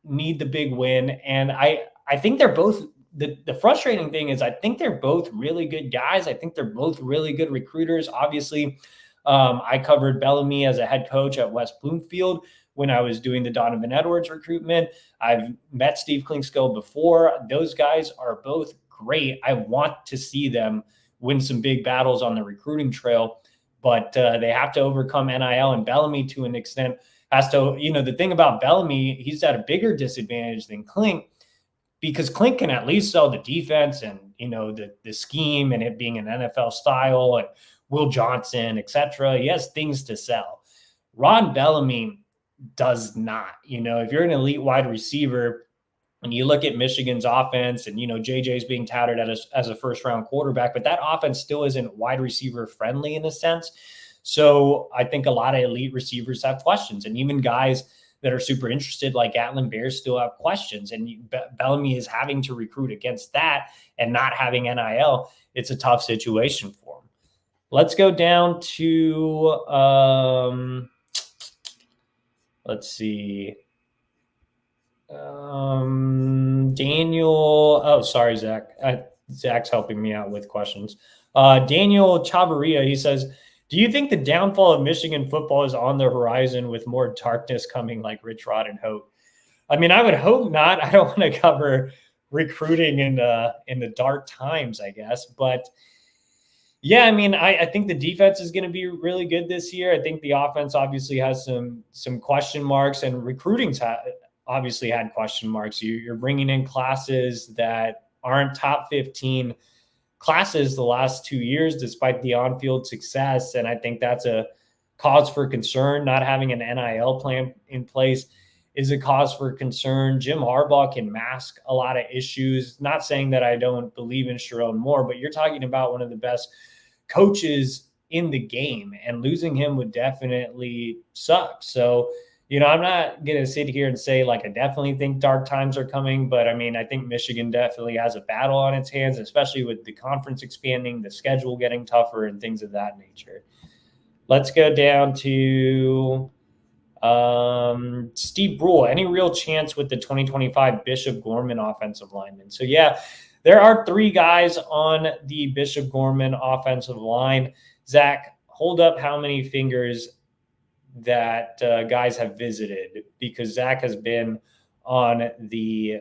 need the big win. And I think they're both the frustrating thing is I think they're both really good guys. I think they're both really good recruiters. Obviously, I covered Bellamy as a head coach at West Bloomfield when I was doing the Donovan Edwards recruitment. I've met Steve Klinkskill before. Those guys are both great. I want to see them win some big battles on the recruiting trail, but they have to overcome NIL, and Bellamy to an extent has to, the thing about Bellamy, he's at a bigger disadvantage than Clink because Clink can at least sell the defense and, the scheme and it being an NFL style and Will Johnson, etc. He has things to sell. Ron Bellamy does not. If you're an elite wide receiver and you look at Michigan's offense and, JJ's being touted as a first-round quarterback, but that offense still isn't wide receiver friendly in a sense. So I think a lot of elite receivers have questions, and even guys that are super interested like Gatlin Bair still have questions, and Bellamy is having to recruit against that and not having NIL. It's a tough situation for him. Let's go down to, let's see. Daniel. Oh, sorry, Zach. Zach's helping me out with questions. Daniel Chavarria, he says, do you think the downfall of Michigan football is on the horizon with more darkness coming like Rich Rod and Hope? I mean, I would hope not. I don't want to cover recruiting in the dark times, I guess. But yeah, I mean, I think the defense is going to be really good this year. I think the offense obviously has some question marks, and recruiting's obviously had question marks. You're bringing in classes that aren't top 15 classes the last 2 years, despite the on-field success. And I think that's a cause for concern. Not having an NIL plan in place is a cause for concern. Jim Harbaugh can mask a lot of issues. Not saying that I don't believe in Sherrone Moore, but you're talking about one of the best coaches in the game, and losing him would definitely suck. So, I'm not going to sit here and say, I definitely think dark times are coming, but I mean, I think Michigan definitely has a battle on its hands, especially with the conference expanding, the schedule getting tougher, and things of that nature. Let's go down to Steve Brule. Any real chance with the 2025 Bishop Gorman offensive lineman? So, yeah, there are 3 guys on the Bishop Gorman offensive line. Zach, hold up how many fingers that guys have visited, because Zach has been on the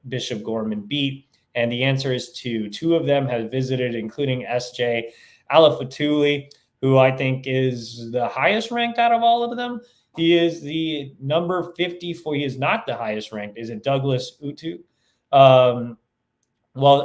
Bishop Gorman beat, and the answer is 2. 2 of them have visited, including S.J. Alafatuli, who I think is the highest ranked out of all of them. He is the number 54. He is not the highest ranked. Is it Douglas Utu? Well,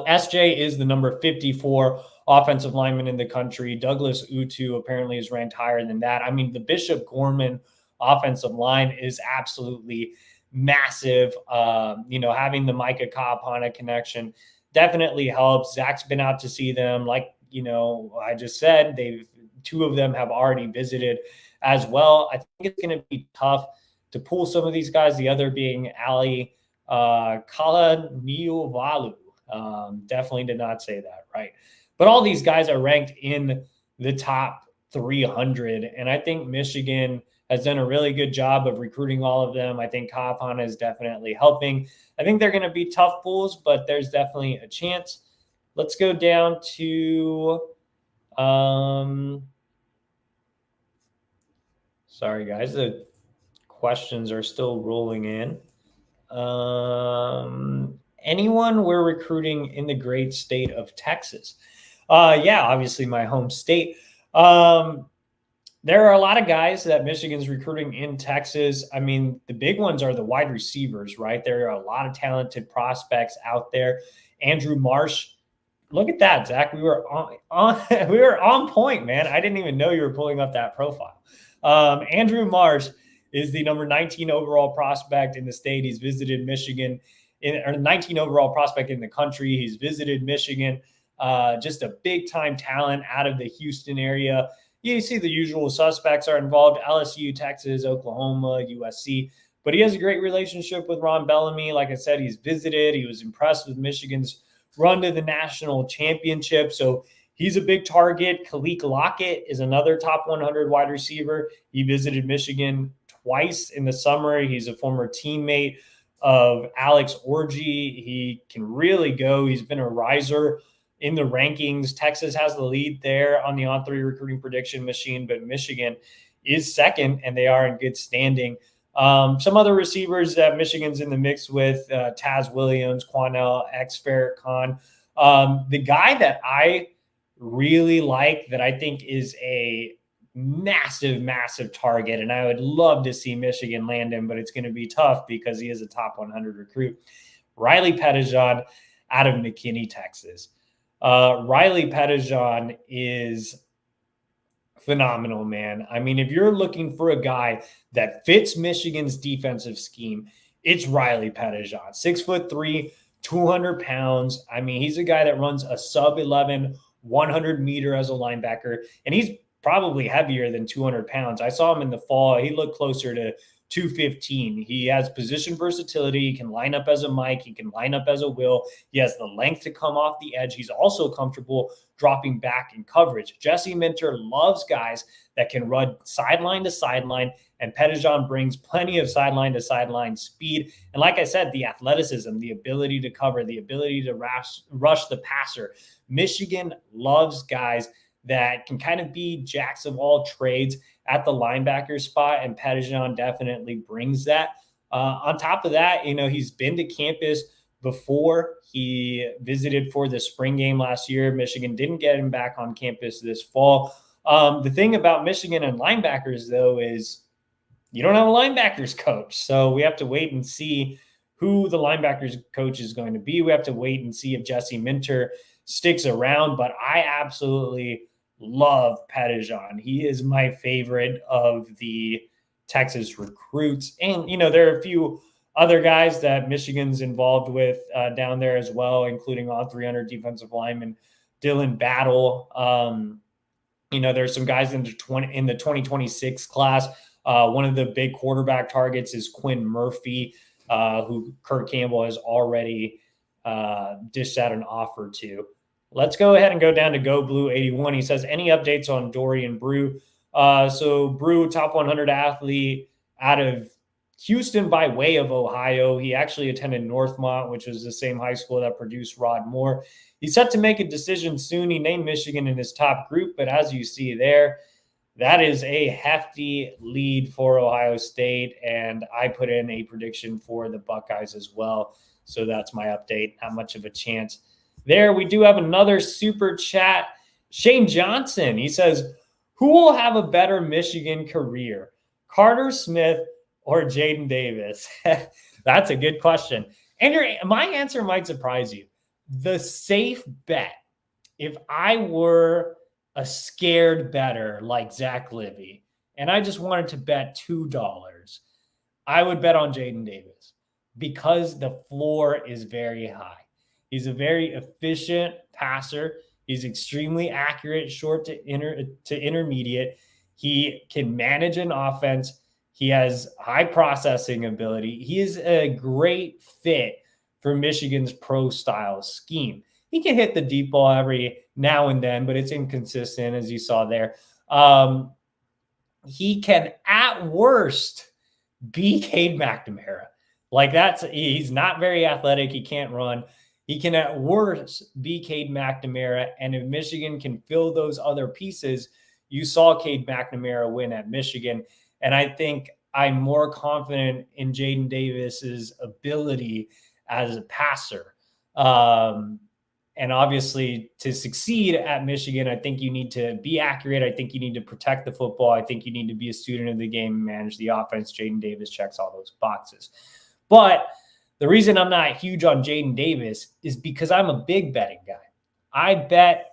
SJ is the number 54 offensive lineman in the country. Douglas Utu apparently is ranked higher than that. I mean, the Bishop Gorman offensive line is absolutely massive. Having the Micah Kaapana connection definitely helps. Zach's been out to see them. Like, I just said, 2 of them have already visited as well. I think it's going to be tough to pull some of these guys, the other being Ali Kalaniuvalu. Definitely did not say that right. But all these guys are ranked in the top 300. And I think Michigan has done a really good job of recruiting all of them. I think Kaapana is definitely helping. I think they're going to be tough pulls, but there's definitely a chance. Let's go down to sorry, guys. The questions are still rolling in. Anyone we're recruiting in the great state of Texas? Yeah, obviously my home state. There are a lot of guys that Michigan's recruiting in Texas. I mean, the big ones are the wide receivers, right? There are a lot of talented prospects out there. Andrew Marsh. Look at that, Zach. We were on point, man. I didn't even know you were pulling up that profile. Andrew Marsh is the number 19 overall prospect in the state. He's visited Michigan, or 19 overall prospect in the country. He's visited Michigan. Just a big-time talent out of the Houston area. You see the usual suspects are involved: LSU, Texas, Oklahoma, USC. but he has a great relationship with Ron Bellamy. Like I said, he's visited. He was impressed with Michigan's run to the national championship. So he's a big target. Kalik Lockett is another top 100 wide receiver. He visited Michigan twice in the summer. He's a former teammate of Alex Orji. He can really go. He's been a riser in the rankings. Texas has the lead there on the On3 recruiting prediction machine, but Michigan is second, and they are in good standing. Some other receivers that Michigan's in the mix with, Taz Williams, Quanell, Farrakhan Khan. The guy that I really like, that I think is a massive target, and I would love to see Michigan land him, but it's going to be tough because he is a top 100 recruit. Riley Pettijohn out of McKinney, Texas. Riley Pettijohn is phenomenal, man. I mean, if you're looking for a guy that fits Michigan's defensive scheme, it's Riley Pettijohn. 6'3", 200 pounds. I mean, he's a guy that runs a sub-11 100 meter as a linebacker, and he's probably heavier than 200 pounds. I saw him in the fall. He looked closer to 215. He has position versatility. He can line up as a Mike. He can line up as a Will. He has the length to come off the edge. He's also comfortable dropping back in coverage. Jesse Minter loves guys that can run sideline to sideline, and Pettijohn brings plenty of sideline to sideline speed. And like I said, the athleticism, the ability to cover, the ability to rush the passer. Michigan loves guys that can kind of be jacks of all trades at the linebacker spot, and Pettijohn definitely brings that. On top of that, he's been to campus before. He visited for the spring game last year. Michigan didn't get him back on campus this fall. The thing about Michigan and linebackers, though, is you don't have a linebackers coach. So we have to wait and see who the linebackers coach is going to be. We have to wait and see if Jesse Minter sticks around, but I absolutely love Pettijohn. He is my favorite of the Texas recruits. And, there are a few other guys that Michigan's involved with down there as well, including all 300 defensive lineman Dylan Battle. There's some guys in the 2026 class. One of the big quarterback targets is Quinn Murphy, who Kurt Campbell has already dished out an offer to. Let's go ahead and go down to Go Blue 81. He says, any updates on Dorian Brew? So Brew, top 100 athlete out of Houston by way of Ohio. He actually attended Northmont, which was the same high school that produced Rod Moore. He's set to make a decision soon. He named Michigan in his top group, but as you see there, that is a hefty lead for Ohio State, and I put in a prediction for the Buckeyes as well. So that's my update. Not much of a chance there. We do have another super chat. Shane Johnson, he says, who will have a better Michigan career, Carter Smith or Jaden Davis? That's a good question. And my answer might surprise you. The safe bet, if I were a scared bettor like Zach Livy, and I just wanted to bet $2, I would bet on Jaden Davis because the floor is very high. He's a very efficient passer. He's extremely accurate, short to intermediate. He can manage an offense. He has high processing ability. He is a great fit for Michigan's pro-style scheme. He can hit the deep ball every now and then, but it's inconsistent, as you saw there. He can, at worst, be Cade McNamara. He's not very athletic. He can't run. He can, at worst, be Cade McNamara. And if Michigan can fill those other pieces, you saw Cade McNamara win at Michigan. And I think I'm more confident in Jaden Davis's ability as a passer. And obviously, to succeed at Michigan, I think you need to be accurate. I think you need to protect the football. I think you need to be a student of the game and manage the offense. Jaden Davis checks all those boxes. But the reason I'm not huge on Jaden Davis is because I'm a big betting guy. I bet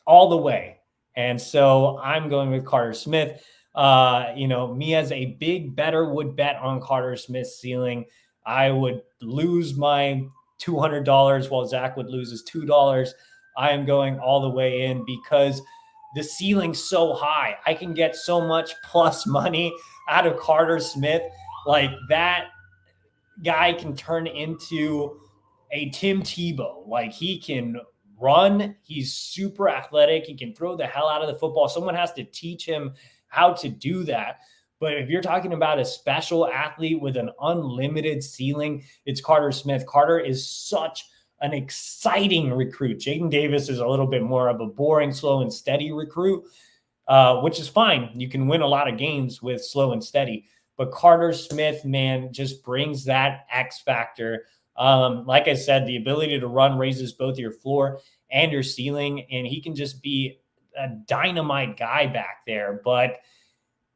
all the way. And so I'm going with Carter Smith. Me as a big bettor would bet on Carter Smith's ceiling. I would lose my $200 while Zach would lose his $2. I am going all the way in because the ceiling's so high. I can get so much plus money out of Carter Smith Like that guy can turn into a Tim Tebow. Like he can run. He's super athletic. He can throw the hell out of the football. Someone has to teach him how to do that. But if you're talking about a special athlete with an unlimited ceiling, it's Carter Smith. Carter is such an exciting recruit. Jaden Davis is a little bit more of a boring, slow and steady recruit, which is fine. You can win a lot of games with slow and steady. But Carter Smith, man, just brings that X factor. Like I said, the ability to run raises both your floor and your ceiling, and he can just be a dynamite guy back there. But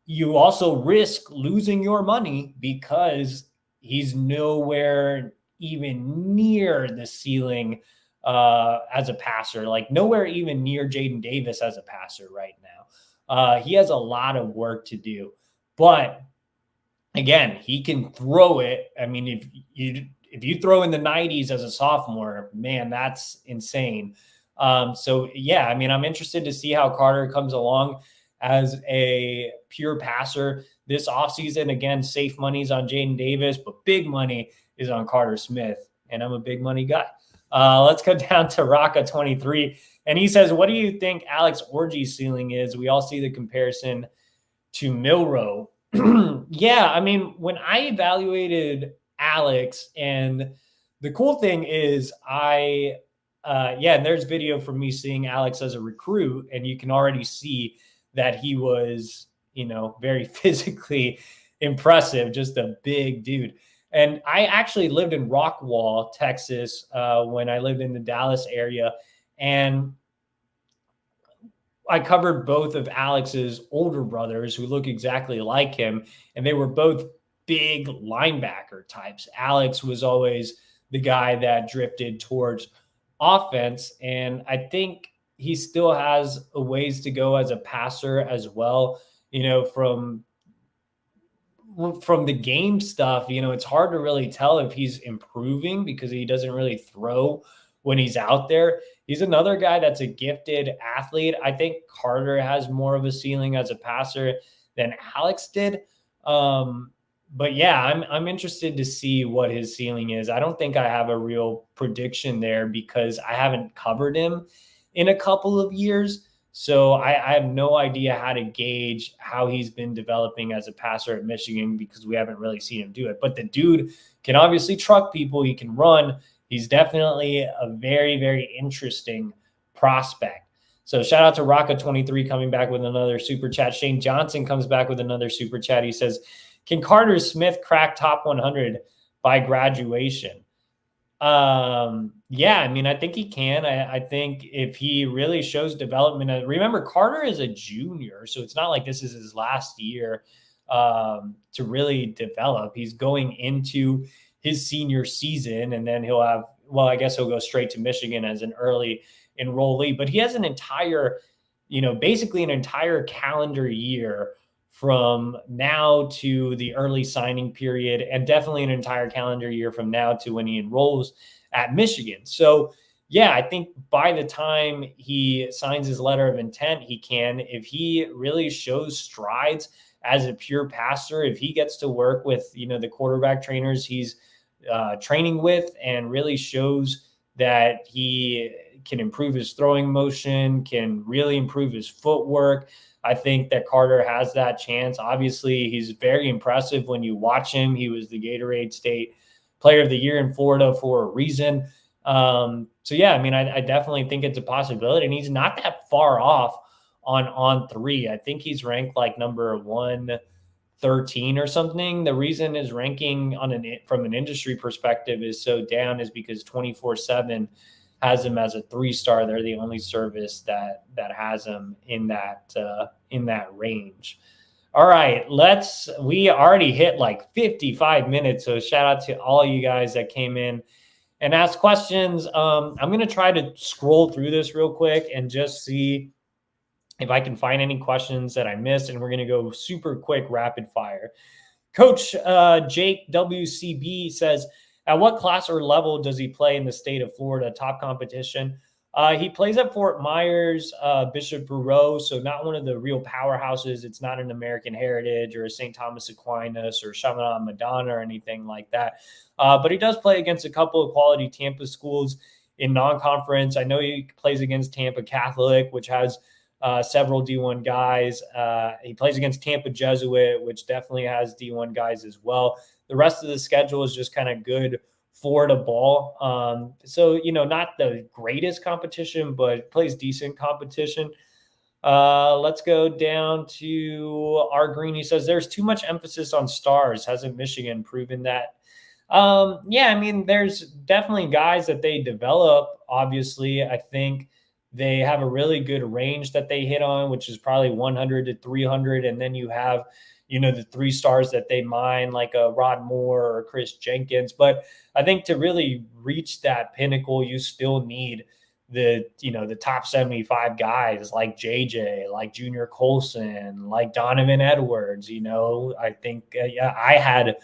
you also risk losing your money because he's nowhere even near the ceiling as a passer, like nowhere even near Jaden Davis as a passer right now. He has a lot of work to do, but again, he can throw it. I mean, if you throw in the 90s as a sophomore, man, that's insane. So yeah, I mean, I'm interested to see how Carter comes along as a pure passer this offseason. Again, safe money's on Jaden Davis, but big money is on Carter Smith, and I'm a big money guy. Let's go down to Rocka23, and he says, what do you think Alex Orji's ceiling is? We all see the comparison to Milroe. Yeah, I mean, when I evaluated Alex, and the cool thing is and there's video from me seeing Alex as a recruit, and you can already see that he was, very physically impressive, just a big dude. And I actually lived in Rockwall, Texas, when I lived in the Dallas area, and I covered both of Alex's older brothers who look exactly like him, and they were both big linebacker types. Alex was always the guy that drifted towards offense, and I think he still has a ways to go as a passer as well. From the game stuff, it's hard to really tell if he's improving because he doesn't really throw when he's out there. He's another guy that's a gifted athlete. I think Carter has more of a ceiling as a passer than Alex did. But yeah, I'm interested to see what his ceiling is. I don't think I have a real prediction there because I haven't covered him in a couple of years. So I have no idea how to gauge how he's been developing as a passer at Michigan because we haven't really seen him do it. But the dude can obviously truck people. He can run. He's definitely a very, very interesting prospect. So shout out to Rocka23 coming back with another super chat. Shane Johnson comes back with another super chat. He says, can Carter Smith crack top 100 by graduation? Yeah, I mean, I think he can. I think if he really shows development, remember Carter is a junior, so it's not like this is his last year to really develop. He's going into his senior season, and then he'll have, I guess he'll go straight to Michigan as an early enrollee, but he has an entire, basically an entire calendar year from now to the early signing period, and definitely an entire calendar year from now to when he enrolls at Michigan. So yeah, I think by the time he signs his letter of intent, he can, if he really shows strides as a pure passer, if he gets to work with, the quarterback trainers he's training with and really shows that he can improve his throwing motion, can really improve his footwork, I think that Carter has that chance. Obviously, he's very impressive when you watch him. He was the Gatorade State Player of the Year in Florida for a reason. So yeah, I mean, I definitely think it's a possibility, and he's not that far off on three. I think he's ranked like number 113 or something. The reason his ranking from an industry perspective is so down is because 24/7 has him as a 3-star. They're the only service that has him in that range. All right, we already hit like 55 minutes. So shout out to all you guys that came in and asked questions. I'm going to try to scroll through this real quick and just see if I can find any questions that I missed. And we're going to go super quick, rapid fire. Coach Jake WCB says, at what class or level does he play in the state of Florida? Top competition? He plays at Fort Myers, Bishop Bureau, so not one of the real powerhouses. It's not an American Heritage or a St. Thomas Aquinas or Chaminade Madonna or anything like that. But he does play against a couple of quality Tampa schools in non-conference. I know he plays against Tampa Catholic, which has several D1 guys. He plays against Tampa Jesuit, which definitely has D1 guys as well. The rest of the schedule is just kind of good Florida ball. So, not the greatest competition, but plays decent competition. Let's go down to our green. He says there's too much emphasis on stars. Hasn't Michigan proven that? Yeah, I mean, there's definitely guys that they develop. Obviously, I think they have a really good range that they hit on, which is probably 100 to 300. And then you have, the 3 stars that they mine, like a Rod Moore or Chris Jenkins. But I think to really reach that pinnacle, you still need the top 75 guys like JJ, like Junior Colson, like Donovan Edwards. I think I had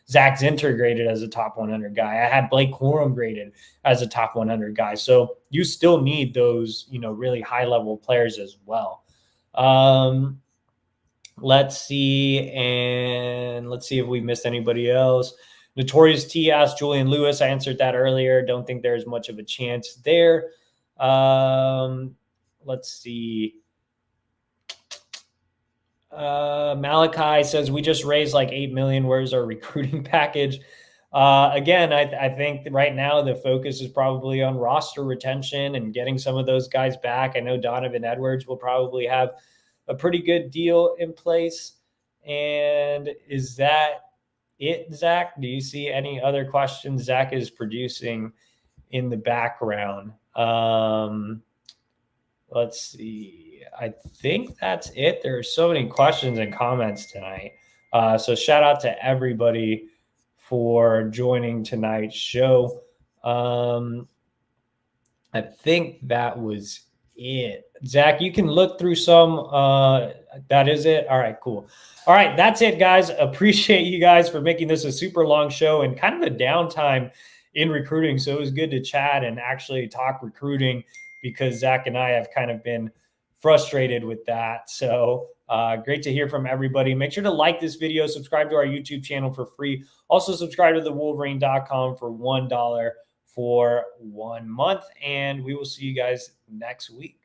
Zach Zinter graded as a top 100 guy. I had Blake Corum graded as a top 100 guy. So you still need those, really high level players as well. Let's see. And let's see if we missed anybody else. Notorious T asked Julian Lewis. I answered that earlier. Don't think there's much of a chance there. Let's see. Malachi says we just raised like 8 million. Where's our recruiting package? Again, I think right now the focus is probably on roster retention and getting some of those guys back. I know Donovan Edwards will probably have a pretty good deal in place. And is that it, Zach? Do you see any other questions? Zach is producing in the background. Let's see. I think that's it. There are so many questions and comments tonight. So shout out to everybody for joining tonight's show. I think that was it. Zach, you can look through some. That is it. All right, cool. All right, that's it, guys. Appreciate you guys for making this a super long show and kind of a downtime in recruiting. So it was good to chat and actually talk recruiting, because Zach and I have kind of been frustrated with that. So great to hear from everybody. Make sure to like this video, subscribe to our YouTube channel for free. Also subscribe to thewolverine.com for $1 for 1 month. And we will see you guys next week.